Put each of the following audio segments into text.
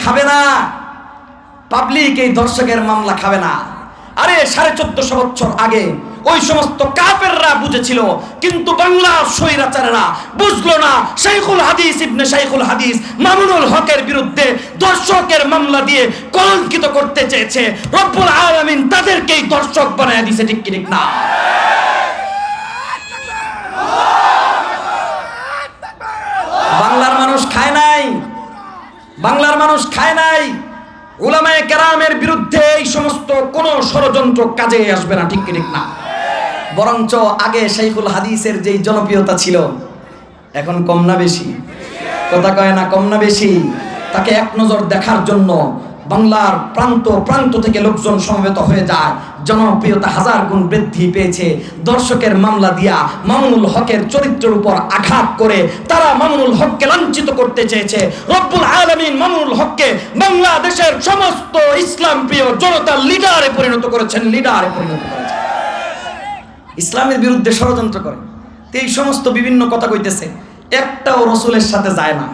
খাবে না, পাবলিক এই দর্শকের মামলা খাবে না। আরে 1450 বছর আগে ওই সমস্ত কাফেররা বুঝেছিল, কিন্তু বাংলার স্বৈরাচারেরা বুঝলো না। শাইখুল হাদিস ইবনে শাইখুল হাদিস মামুনুল হকের বিরুদ্ধে দর্শকের মামলা দিয়ে কলঙ্কিত করতে চেয়েছে। রব্বুল আলামিন তাদেরকেই দর্শক বানায় দিয়েছে, ঠিক কি ঠিক না? বাংলার মানুষ খায় নাই, বাংলার মানুষ খায় নাই। উলামায়ে কেরামের বিরুদ্ধে এই সমস্ত কোন ষড়যন্ত্র কাজে আসবে না, ঠিক কি ঠিক না? বরঞ্চ আগে শাইখুল হাদিসের যেই জনপ্রিয়তা ছিল, এখন কম না বেশি? কথা কয় না, কম না বেশি? তাকে এক নজর দেখার জন্য বাংলার প্রান্ত প্রান্ত থেকে লোকজন সমবেত হয়ে যায়। জনপ্রিয়তা 1000 গুণ বৃদ্ধি পেয়েছে। দর্শকের মামলা দিয়া মামুনুল হকের চরিত্রের উপর আঘাত করে তারা মামুনুল হককে লাঞ্ছিত করতে চেয়েছে। রব্বুল আলামিন মামুনুল হককে বাংলাদেশের সমস্ত ইসলাম প্রিয় জনতার লিডারে পরিণত করেছেন, লিডারে পরিণত করেছেন। ইসলামের বিরুদ্ধে ষড়যন্ত্র করে এই সমস্ত বিভিন্ন কথা কইতেছে, একটাও রসুলের সাথে যায় না,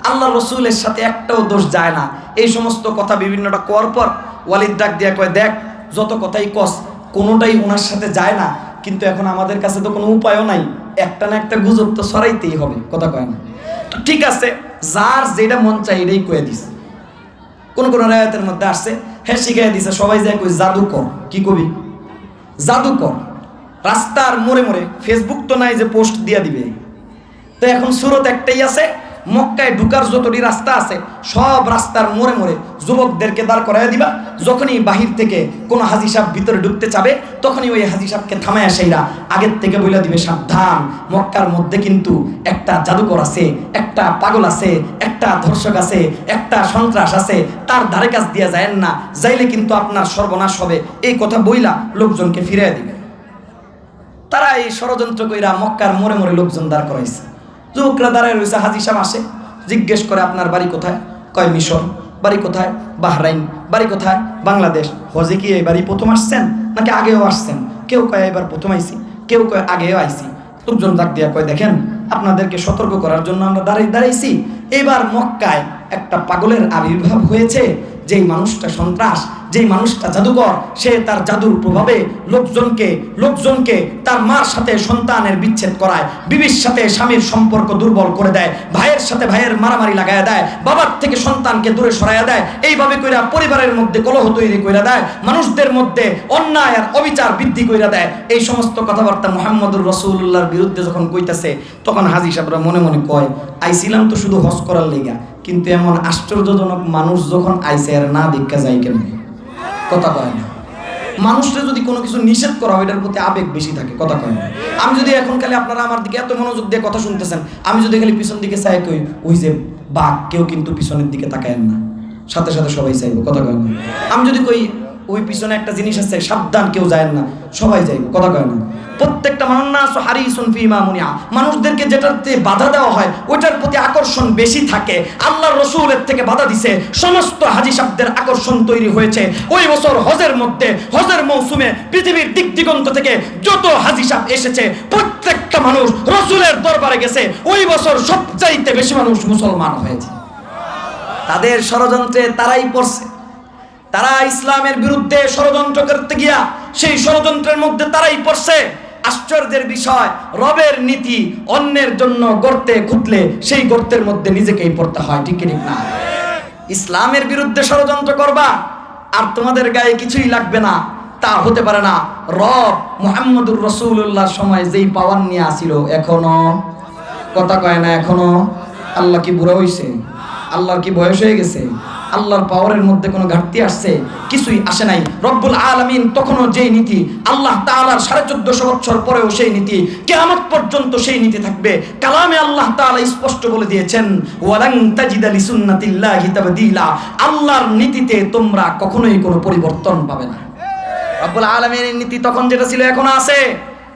আল্লাহ রসুলের সাথে একটাও দোষ যায় না। এই সমস্ত কথা বিভিন্নটা করার পর ওয়ালিদ ডাক দিয়া কয়, দেখ যত কথাই কস কোনোটাই ওনার সাথে যায় না, কিন্তু এখন আমাদের কাছে তো কোনো উপায়ও নাই, একটা না একটা গুজব তো ছড়াইতেই হবে। কথা কয় না? তো ঠিক আছে, যার যেটা মন চাই এটাই কয়ে দিস। কোন কোন রায়াতের মধ্যে আসছে, হ্যাঁ শিখাই দিছে, সবাই যায় কই জাদুকর। কি কবি? জাদুকর। রাস্তার মোড়ে মোড়ে, ফেসবুক তো নাই যে পোস্ট দিয়া দিবে। তো এখন সুরত একটাই আছে, মক্কায় ঢুকার যতটি রাস্তা আছে সব রাস্তার মোড়ে মোড়ে যুবকদেরকে দাঁড় করাইয়া দিবা। যখনই বাহির থেকে কোনো হাজি সাহেব ভিতরে ঢুকতে চাবে, তখনই ওই হাজি সাহেবকে থামায় সেইরা আগের থেকে বলে দিবে, সাবধান, মক্কার মধ্যে কিন্তু একটা জাদুকর আছে, একটা পাগল আছে, একটা ধর্ষক আছে, একটা সন্ত্রাস আছে, তার ধারে কাছ দিয়া যায়েন না, যাইলে কিন্তু আপনার সর্বনাশ হবে। এই কথা বইলা লোকজনকে ফিরিয়ে দিবে। তারা এই ষড়যন্ত্র কইরা মক্কার মোড়ে মোড়ে লোকজন দাঁড় করাইছে। যুবকরা দাঁড়ায় রয়েছে, হাজি সাহেব আসে, জিজ্ঞেস করে আপনার বাড়ি কোথায়? কয় মিশর। বাড়ি কোথায়? বাহরাইন। বাড়ি কোথায়? বাংলাদেশ। হজে কি এই বাড়ি প্রথম আসছেন নাকি আগেও আসছেন? কেউ কয় এবার প্রথম আইছি, কেউ কয় আগেও আইছি। লোকজন ডাক দিয়া কয়, দেখেন আপনাদেরকে সতর্ক করার জন্য আমরা দাঁড়াইছি। এবার মক্কায় একটা পাগলের আবির্ভাব হয়েছে, যেই মানুষটা সন্ত্রাস, যেই মানুষটা জাদুকর, সে তার জাদুর প্রভাবে লোকজনকে তার মার সাথে সন্তানের বিচ্ছেদ করায়, বিবির সাথে স্বামীর সম্পর্ক দুর্বল করে দেয়, ভাইয়ের সাথে ভাইয়ের মারামারি লাগায়া দেয়, বাবার থেকে সন্তানকে দূরে সরাইয়া দেয়। এইভাবে কইরা পরিবারের মধ্যে কলহ তৈরি কইরা দেয়, মানুষদের মধ্যে অন্যায় আর অবিচার বৃদ্ধি কইরা দেয়। এই সমস্ত কথাবার্তা মুহাম্মদুর রাসূলুল্লাহর বিরুদ্ধে যখন কইতাছে, তখন হাজী সাহেবরা মনে মনে কয়, আইছিলাম তো শুধু হজ করার লেগা, কিন্তু এমন আশ্চর্যজনক মানুষ যখন আইছে আর না দেখা যায় কেন? কথা কয় না। মানুষরা যদি কোনো কিছু নিষেধ করা হয়, এটার প্রতি আবেগ বেশি থাকে। কথা কয় না। আমি যদি এখন খালি আপনারা আমার দিকে এত মনোযোগ দিয়ে কথা শুনতেছেন, আমি যদি খালি পিছন দিকে চাই, কই ওই যে বাঘ, কেউ কিন্তু পিছনের দিকে তাকায় না, সাথে সাথে সবাই চাইবো। কথা কয় না। আমি যদি কই ওই পিছনে একটা জিনিস আছে, সাবধান, কেউ যায় না, সবাই যাইবো। কথা কয় না। প্রত্যেকটা মানুষদেরকে যেটাতে বাধা দেওয়া হয় ওইটার প্রতি আকর্ষণ বেশি থাকে। আল্লাহর রাসূলের থেকে বাধা দিছে, সমস্ত হাজী সাহেবদের আকর্ষণ তৈরি হয়েছে। ওই বছর হজের মধ্যে, হজের মৌসুমে পৃথিবীর দিক দিগন্ত থেকে যত হাজী সাহেব এসেছে, প্রত্যেকটা মানুষ রাসূলের দরবারে গেছে। ওই বছর সবচাইতে বেশি মানুষ মুসলমান হয়েছে। তাদের ষড়যন্ত্রে তারাই পড়ছে। তারা ইসলামের বিরুদ্ধে ষড়যন্ত্র করতে গিয়া সেই ষড়যন্ত্রের মধ্যে তারাই পড়ছে। আশ্চর্যের বিষয়, রবের নীতি অন্যের জন্য গর্তে খুঁতলে সেই গর্তের মধ্যে নিজেকেই পড়তে হয়। ঠিক ঠিক না? ইসলামের বিরুদ্ধে ষড়যন্ত্র করবা আর তোমাদের গায়ে কিছুই লাগবে না, তা হতে পারে না। রব মুহাম্মদুর রাসূলুল্লাহর সময় যেই পাওয়ার নিয়ে আসিল, এখনো কথা কয় না, এখনো। আল্লাহ কি বুড়া হইছে? আল্লাহর কি বয়স হয়ে গেছে? আল্লাহর পাওয়ারের মধ্যে কোনো ঘাটতি আসছে? কিছুই আসে নাই। রব্বুল আলামিন তখনও যেই নীতি, আল্লাহ তাআলার 1450 বছর পরেও সেই নীতি, কিয়ামত পর্যন্ত সেই নীতি থাকবে। কালামে আল্লাহ তাআলা স্পষ্ট বলে দিয়েছেন, ওয়ালান তাজিদা লিসুন্নাতিল্লাহি তাবদীলা। আল্লাহর নীতিতে তোমরা কখনোই কোনো পরিবর্তন পাবে না। রব্বুল আলামিনের নীতি তখন যেটা ছিল এখনো আছে।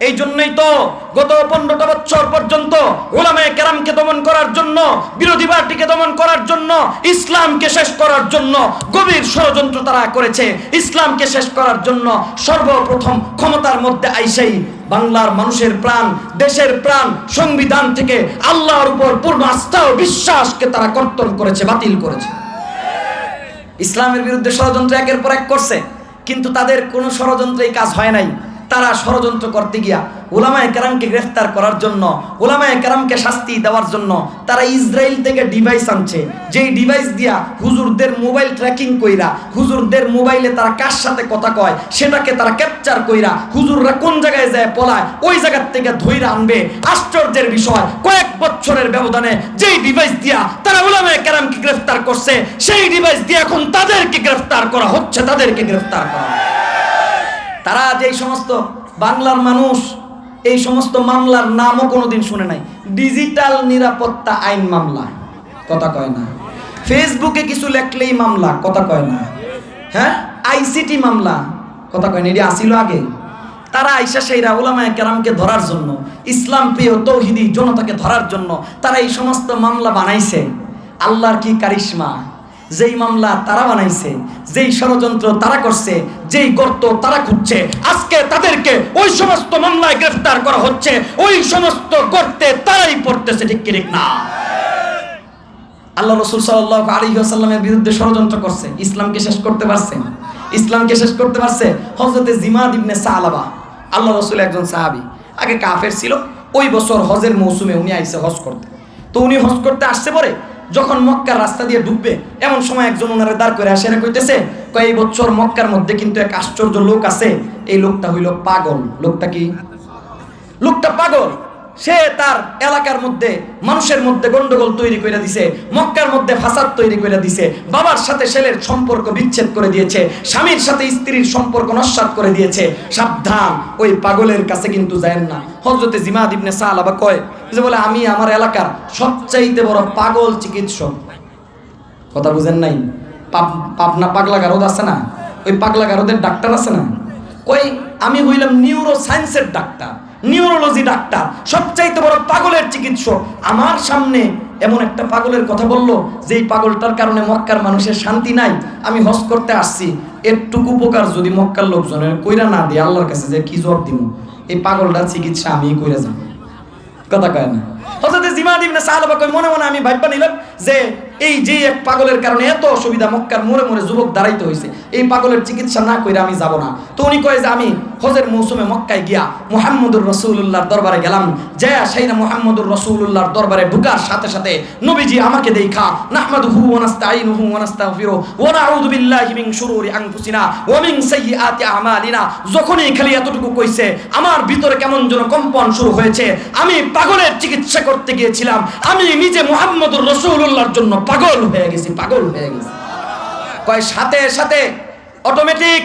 এই জন্যই তো গত 15টা বছর পর্যন্ত উলামায়ে কেরামকে দমন করার জন্য, বিরোধী পার্টিকে দমন করার জন্য, ইসলামকে শেষ করার জন্য গভীর ষড়যন্ত্র তারা করেছে। ইসলামকে শেষ করার জন্য সর্বপ্রথম ক্ষমতার মধ্যে আইসেই বাংলার মানুষের প্রাণ, দেশের প্রাণ, সংবিধান থেকে আল্লাহর উপর পূর্ণ আস্থা ও বিশ্বাসকে তারা কর্তন করেছে, বাতিল করেছে। ইসলামের বিরুদ্ধে ষড়যন্ত্র একের পর এক করছে, কিন্তু তাদের কোনো ষড়যন্ত্রেই কাজ হয় নাই। তারা ষড়যন্ত্র করতে গিয়া উলামায়ে কেরামকে গ্রেফতার করার জন্য, উলামায়ে কেরামকে শাস্তি দেওয়ার জন্য তারা ইসরায়েল থেকে ডিভাইস আনছে, যেই ডিভাইস দিয়া হুজুরদের মোবাইল ট্র্যাকিং কইরা, হুজুরদের মোবাইলে তারা কার সাথে কথা কয় সেটাকে তারা ক্যাপচার কইরা হুজুররা কোন জায়গায় যায় পলায় ওই জায়গার থেকে ধইরা আনবে। আশ্চর্যের বিষয়, কয়েক বছরের ব্যবধানে যেই ডিভাইস দিয়া তারা উলামায়ে কেরামকে গ্রেফতার করছে, সেই ডিভাইস দিয়ে এখন তাদেরকে গ্রেফতার করা হচ্ছে, তাদেরকে গ্রেফতার করা। তারা যেই সমস্ত বাংলার মানুষ এই সমস্ত মামলার নামও কোনোদিন শুনে নাই। ডিজিটাল নিরাপত্তা আইন মামলা, কথা কয় না। ফেসবুকে কিছু লেখলেই মামলা, কথা কয় না। হ্যাঁ, আইসিটি মামলা, কথা কয় না। এটি আসিল আগে। তারা আইসা সেইরা উলামায়ে কেরামকে ধরার জন্য, ইসলাম প্রিয় তৌহিদি জনতাকে ধরার জন্য তারা এই সমস্ত মামলা বানাইছে। আল্লাহর কি কারিশমা! যেই মামলা তারা বানাইছে, যেই ষড়যন্ত্র তারা করছে, যেই গর্ত তারা খুঁজছে, আজকে তাদেরকে ওই সমস্ত মামলায় গ্রেফতার করা হচ্ছে, ওই সমস্ত গর্তে তারাই পড়তেছে। ঠিক কি ঠিক না? আল্লাহ রাসূল সাল্লাল্লাহু আলাইহি ওয়াসাল্লামের বিরুদ্ধে ষড়যন্ত্র করছে, ইসলামকে শেষ করতে পারছে, ইসলামকে শেষ করতে পারছে। হযরতে জিমাদ ইবনে সালাবা, আল্লাহ রাসূল একজন সাহাবী, আগে কাফের ছিল। ওই বছর হজের মৌসুমে উনি আইছে হজ করতে। তো উনি হজ করতে আসছে পরে যখন মক্কার রাস্তা দিয়ে ঢুকবে এমন সময় একজন ওনারে দাঁড় করে আসে, কইতেছে এই বছর মক্কার মধ্যে কিন্তু এক আশ্চর্য লোক আছে, এই লোকটা হইল পাগল। লোকটা কি? লোকটা পাগল। সে তার এলাকার মধ্যে মানুষের মধ্যে গন্ডগোল তৈরি করে দিছে, মক্কার মধ্যে ফাসাদ তৈরি করে দিছে, বাবার সাথে ছেলের সম্পর্ক বিচ্ছেদ করে দিয়েছে, স্বামীর সাথে স্ত্রীর সম্পর্ক নস্যাৎ করে দিয়েছে। সাবধান, ওই পাগলের কাছে কিন্তু যায়েন না। হযরতে জিমাদ ইবনে সালাবা কয় যে বলে আমি আমার এলাকার সবচাইতে বড় পাগল চিকিৎসক। কথা বুঝেন নাই? পাবনা পাগলা গারদ আছে না, ওই পাগলা গারদের ডাক্তার আছে না, কই আমি হইলাম নিউরো সায়েন্সের ডাক্তার, নিউরোলজি ডাক্তার, সবচাইতে বড় পাগলের চিকিৎসক। আমার সামনে এমন একটা পাগলের কথা বললো যেই পাগলটার কারণে মক্কার মানুষের শান্তি নাই। আমি হজ করতে আসছি, এরটুকু উপকার যদি মক্কার লোকজনের কইরা না দিয়ে আল্লাহর কাছে যে কি জবাব দিব? এই পাগলটার চিকিৎসা আমি কইরা যাব। কথা কয় না? হযরতে জিমাদ ইবনে সালাবা কয় মনে মনে আমি ভাববা নিলাম যে এই যে এক পাগলের কারণে এত অসুবিধা, মক্কার মোড়ে মোড়ে যুবক দাঁড়াইতে হয়েছে, এই পাগলের চিকিৎসা না কইরা আমি যাব না। তো উনি কয় যে আমি হজের মৌসুমে মক্কায় গিয়া মুহাম্মদুর রাসূলুল্লাহর দরবারে গেলাম, যায়া সেইনা মুহাম্মদুর রাসূলুল্লাহর দরবারে ঢুকার সাথে সাথে নবীজি আমাকে দেখা নাহমাদুহু ওয়া নাস্তাঈনুহু ওয়া নাস্তাগফিরুহু ওয়া নাউযু বিল্লাহি মিন শুরুরি আনফুসিনা ওয়া মিন সাইয়্যাতি আমালিনা। যখনই খালি এতটুকু কইছে আমার ভিতরে কেমন যেন কম্পন শুরু হয়েছে। আমি পাগলের চিকিৎসা করতে গিয়েছিলাম, আমি নিজে মুহাম্মদুর রাসূলুল্লাহর জন্য পাগল হয়ে গেছি, পাগল হয়ে গেছি। কয় সাথে সাথে অটোমেটিক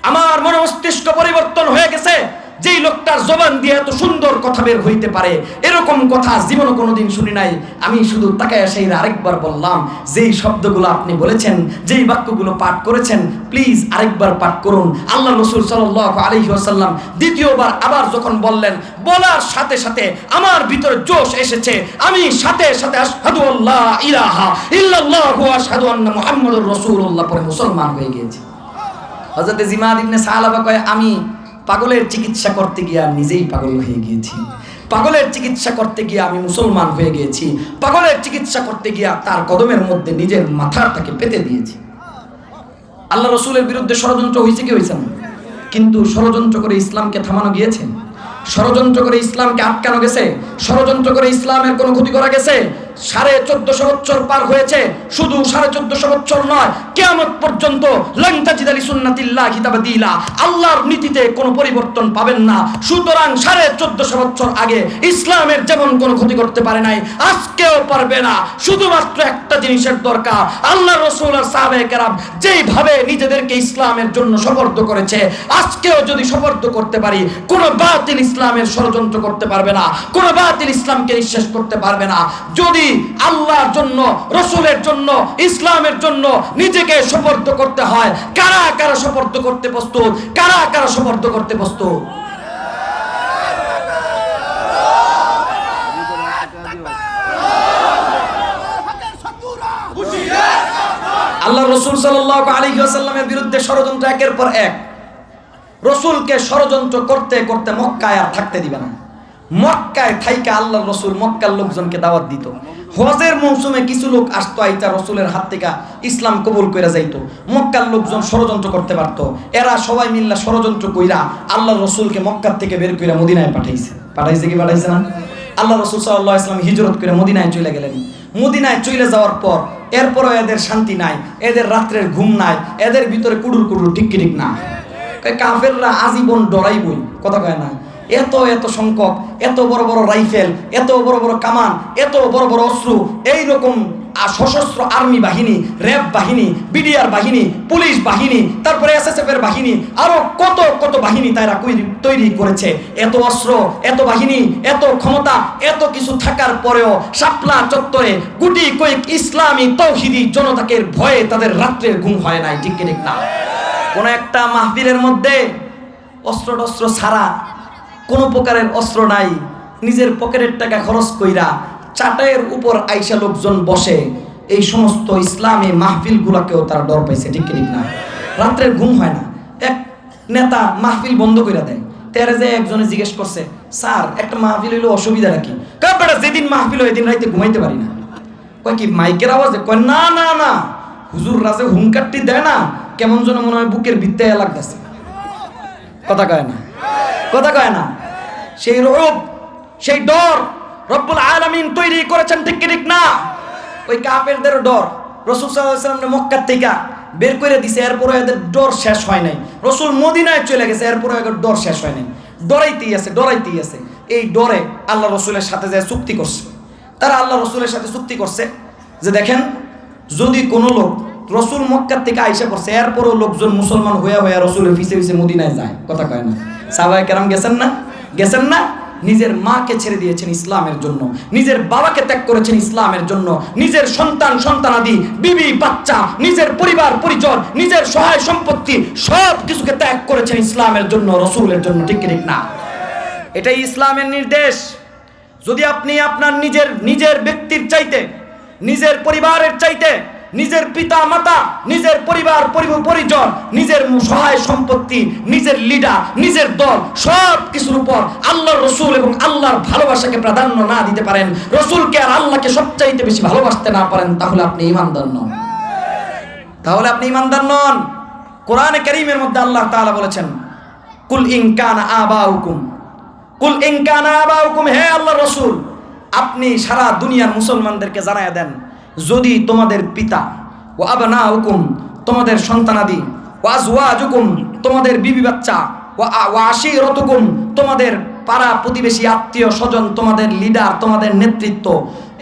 আমার মন মস্তিষ্ক পরিবর্তন হয়ে গেছে। যেই লোকটার জবান দিয়ে এত সুন্দর কথা বের হইতে পারে এরকম কথা জীবনে কোনোদিন শুনি নাই। আমি শুধু তাকায় সেই আরেকবার বললাম, যেই শব্দগুলো আপনি বলেছেন, যেই বাক্যগুলো পাঠ করেছেন, প্লিজ আরেকবার পাঠ করুন। আল্লাহ রাসূল সাল্লাল্লাহু আলাইহি ওয়াসাল্লাম দ্বিতীয়বার আবার যখন বললেন, বলার সাথে সাথে আমার ভিতরে জোশ এসেছে। আমি সাথে সাথে আশহাদু আল্লা ইলাহা ইল্লাল্লাহু ওয়া আশহাদু আন্না মুহাম্মাদুর রাসূলুল্লাহ পরে মুসলমান হয়ে গিয়েছি। হযরত জিমাদ ইবনে সালাবা কয় আমি পাগলের চিকিৎসা করতে গিয়ে নিজেই পাগল হয়ে গিয়েছি, পাগলের চিকিৎসা করতে গিয়ে আমি মুসলমান হয়ে গিয়েছি, পাগলের চিকিৎসা করতে গিয়ে তার কদমের মধ্যে নিজের মাথাটাকে পেতে দিয়েছি। আল্লাহ রাসূলের বিরুদ্ধে ষড়যন্ত্র হয়েছে কি হয়েছে না? কিন্তু ষড়যন্ত্র করে ইসলামকে থামানো গিয়েছে? ষড়যন্ত্র করে ইসলামকে আটকানো গেছে? ষড়যন্ত্র করে ইসলামের কোনো ক্ষতি করা গেছে? 1450 বছর পার হয়েছে, শুধু 1450 বছর নয়, কিয়ামত পর্যন্ত লান তাজিদা লিসুন্নাতিল্লাহি তাবদীলা, আল্লাহর নীতিতে কোনো পরিবর্তন পাবেন না। সুতরাং 1450 বছর আগে ইসলামের যেমন কোনো ক্ষতি করতে পারে নাই, আজকেও পারবে না। শুধুমাত্র একটা জিনিসের দরকার, আল্লাহর রাসূল আর সাহাবায়ে কেরাম যেইভাবে নিজেদেরকে ইসলামের জন্য সমর্থ করেছে, আজকেও যদি সমর্থ করতে পারি, কোনো বাতিল ইসলামের ষড়যন্ত্র করতে পারবে না, কোনো বাতিল ইসলামকে নিঃশেষ করতে পারবে না। যদি আল্লাহর জন্য, রাসূলের জন্য, ইসলামের জন্য নিজেকে সমর্থ করতে হয়, কারা কারা সমর্থ করতে প্রস্তুত? কারা কারা সমর্থ করতে প্রস্তুত? আল্লাহ রাসূল সাল্লাল্লাহু আলাইহি ওয়াসাল্লামের বিরুদ্ধে ষড়যন্ত্র একের পর এক। রাসূলকে ষড়যন্ত্র করতে করতে মক্কায় আর থাকতে দিবে না। মক্কায় থাইকা আল্লাহর রসুল মক্কার লোকজনকে দাওয়াত দিত। হজের মৌসুমে কিছু লোক আসতো, আইতা রসুলের হাত থেকে ইসলাম কবুল করে যাইতো। মক্কার লোকজন ষড়যন্ত্র করতে পারতো, এরা সবাই মিল্লা ষড়যন্ত্র কইরা আল্লাহর রসুলকে মক্কার থেকে বের কইরা মদিনায় পাঠাইছে কি পাঠাইছে না? আল্লাহ রসুল সাল্লাল্লাহু আলাইহি ওয়াসাল্লাম হিজরত করে মদিনায় চলে গেলেন। মদিনায় চলে যাওয়ার পর এরপরও এদের শান্তি নাই, এদের রাত্রের ঘুম নাই, এদের ভিতরে কুডুর কুডুর ঠিক না। কাফেররা আজীবন ডরাইবই, কথা কয় না? এত এত সংখ্যক, এত বড় বড় রাইফেল, এত বড় বড় কামান, এত বড় বড় অস্ত্র, এইরকম সশস্ত্র আর্মি বাহিনী, র্যাব বাহিনী, বিডিআর বাহিনী, পুলিশ বাহিনী, তারপরে এসএসএফ এর বাহিনী, আরো কত কত বাহিনী তারা তৈরি করেছে। এত অস্ত্র, এত বাহিনী, এত ক্ষমতা, এত কিছু থাকার পরেও শাপলা চত্বরে গুটি কয়েক ইসলামী তৌহিদি জনতাকে ভয়ে তাদের রাত্রের ঘুম হয় নাই, ঠিক না? কোন একটা মাহফিলের মধ্যে অস্ত্র টস্ত্র ছাড়া, কোনো প্রকারের অস্ত্র নাই, নিজের পকেটের টাকা খরচ কইরা চাটাইয়ের উপর আইসা লোকজন বসে, এই সমস্ত ইসলামী মাহফিলগুলোকেও তারা ডর পাইছে, ঠিক না? রাত্রের ঘুম হয় না। এক নেতা মাহফিল বন্ধ করে দেয়, তেরে যে একজনে জিজ্ঞেস করছে, স্যার একটা মাহফিল হইলে অসুবিধা নাকি? কাপড়া যেদিন মাহফিল হয় এদিন রাইতে ঘুমাইতে পারি না। কয় কি মাইকের আওয়াজে? কয় না না না, হুজুর রাজে হুঙ্কারটি দেয় না, কেমন যেন মনে হয় বুকের ভিত্তায় লাগতেছে। কথা কয় না, কথা কয় না। সেই রূপ, সেই ডর রব্বুল আলামিন তৈরি করেছেন, ঠিক না? ওই কাফেরদের ডর রাসূল সাল্লাল্লাহু আলাইহি ওয়াসাল্লাম মক্কা থেকে বের করে দিছে, এরপরে এদের ডর শেষ হয় নাই। রাসূল মদিনায় চলে গেছে, এরপরে এদের ডর শেষ হয় নাই। ডরাইতেই আছে, ডরাইতেই আছে। এই ডরে আল্লাহ রসুলের সাথে যে চুক্তি করছে, তারা আল্লাহ রসুলের সাথে চুক্তি করছে যে দেখেন, যদি কোনো লোক রসুল মক্কার থেকে আইসা পড়ছে, এরপরও লোকজন মুসলমান হইয়া হইয়া রসুলের পিছে পিছে মদিনায় যায়, কথা কয় না? সাহাবায়ে কেরাম গেছেন না? গেছেন না? নিজের মাকে ছেড়ে দিয়েছেন ইসলামের জন্য, নিজের বাবাকে ত্যাগ করেছেন ইসলামের জন্য, নিজের সন্তান সন্তানাদি, বিবি বাচ্চা, নিজের পরিবার পরিজন, নিজের সহায় সম্পত্তি সব কিছুকে ত্যাগ করেছেন ইসলামের জন্য, রসুলের জন্য, ঠিক না? এটাই ইসলামের নির্দেশ। যদি আপনি আপনার নিজের ব্যক্তির চাইতে, নিজের পরিবারের চাইতে, নিজের পিতা মাতা, নিজের পরিবার পরিজন, নিজের সহায় সম্পত্তি, নিজের লিডার, নিজের দল, সব কিছুর উপর আল্লাহর রসুল এবং আল্লাহর ভালোবাসাকে প্রাধান্য না দিতে পারেন, রসুলকে আর আল্লাহকে সবচাইতে বেশি ভালোবাসতে না পারেন, তাহলে আপনি ঈমানদার নন। তাহলে আপনি ঈমানদার নন। কোরআনে কারীমের মধ্যে আল্লাহ তাআলা বলেছেন, কুল ইন কানা আবাউকুম, কুল ইন কানা আবাউকুম, হে আল্লাহর রসুল, আপনি সারা দুনিয়ার মুসলমানদেরকে জানায়া দেন, যদি তোমাদের পিতা, ও আবনাউকুম, তোমাদের সন্তানাদি, ও আজওয়াজুকুম, তোমাদের বিবি বাচ্চা, ও আশিরতুকুম, তোমাদের পাড়া প্রতিবেশী আত্মীয় স্বজন, তোমাদের লিডার, তোমাদের নেতৃত্ব,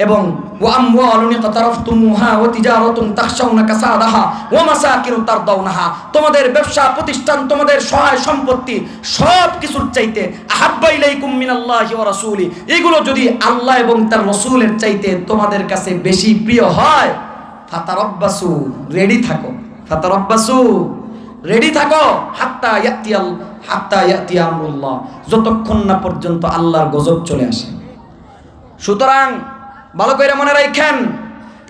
এবং ওয়া আমওয়ালুন ইকতারাফতুমুহা ওয়া তিজারাতুন তাখশাউনা কাসাদাহা ওয়া মাসাকিনু তারদাউনাহা, তোমাদের ব্যবসা প্রতিষ্ঠান, তোমাদের সহায় সম্পত্তি, সব কিছুর চাইতে আহাব্বা ইলাইকুম মিনাল্লাহি ওয়া রাসূলি, এগুলো যদি আল্লাহ এবং তার রাসূলের চাইতে তোমাদের কাছে বেশি প্রিয় হয়, ফাতারাব্বাসু, রেডি থাকো, ফাতারাব্বাসু, রেডি থাকো, হাত্তা ইয়াতি আমরুল্লাহ, যতক্ষণ না পর্যন্ত আল্লাহর গজব চলে আসে। সুতরাং ভালো করে মনে রাখেন,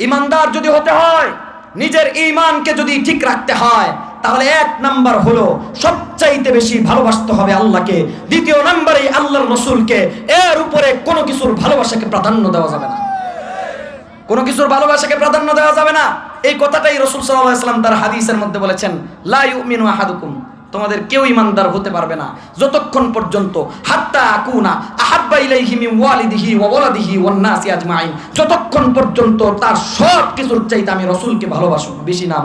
ঈমানদার যদি হতে হয়, নিজের ঈমানকে যদি ঠিক রাখতে হয়, তাহলে এক নাম্বার হলো সবচাইতে বেশি ভালোবাসতে হবে আল্লাহকে, দ্বিতীয় নাম্বারে আল্লাহর রাসূলকে, এর উপরে কোনো কিছুর ভালোবাসাকে প্রাধান্য দেওয়া যাবে না, কোনো কিছুর ভালোবাসাকে প্রাধান্য দেওয়া যাবে না। এই কথাটাই রাসূল সাল্লাল্লাহু আলাইহি ওয়াসাল্লাম তার হাদিসের মধ্যে বলেছেন, লা ইউমিনু আহাদুকুম, তোমাদের কেউ ঈমানদার হতে পারবে না যতক্ষণ পর্যন্ত হাত্তা আকুনা আহাব্বা ইলাইহি মিন ওয়ালিদিহি ওয়া ওয়ালাদিহি ওয়ান নাসি আজমাইন, যতক্ষণ পর্যন্ত তার সব কিছুর চাইতে আমি রাসূলকে ভালোবাসব বেশি না।